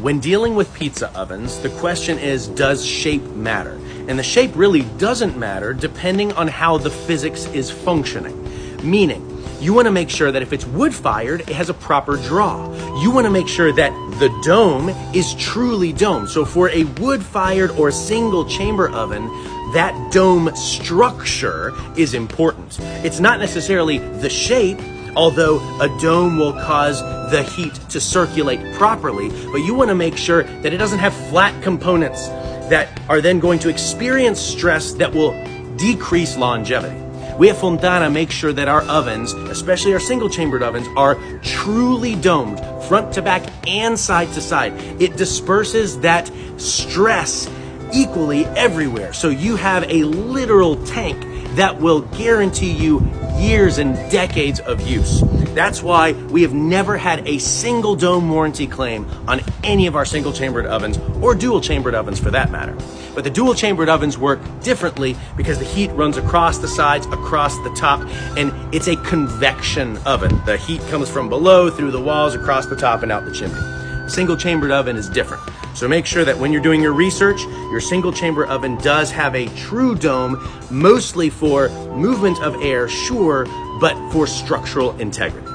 When dealing with pizza ovens, the question is, does shape matter? And the shape really doesn't matter depending on how the physics is functioning. Meaning, you want to make sure that if it's wood-fired, it has a proper draw. You want to make sure that the dome is truly domed. So for a wood-fired or single-chamber oven, that dome structure is important. It's not necessarily the shape, although a dome will cause the heat to circulate properly, but you want to make sure that it doesn't have flat components that are then going to experience stress that will decrease longevity. We at Fontana make sure that our ovens, especially our single-chambered ovens, are truly domed, front to back and side to side. It disperses that stress equally everywhere. So you have a literal tank that will guarantee you years and decades of use. That's why we have never had a single dome warranty claim on any of our single-chambered ovens, or dual-chambered ovens for that matter. But the dual-chambered ovens work differently because the heat runs across the sides, across the top, and it's a convection oven. The heat comes from below, through the walls, across the top, and out the chimney. A single-chambered oven is different. So make sure that when you're doing your research, your single-chamber oven does have a true dome, mostly for movement of air, sure, but for structural integrity.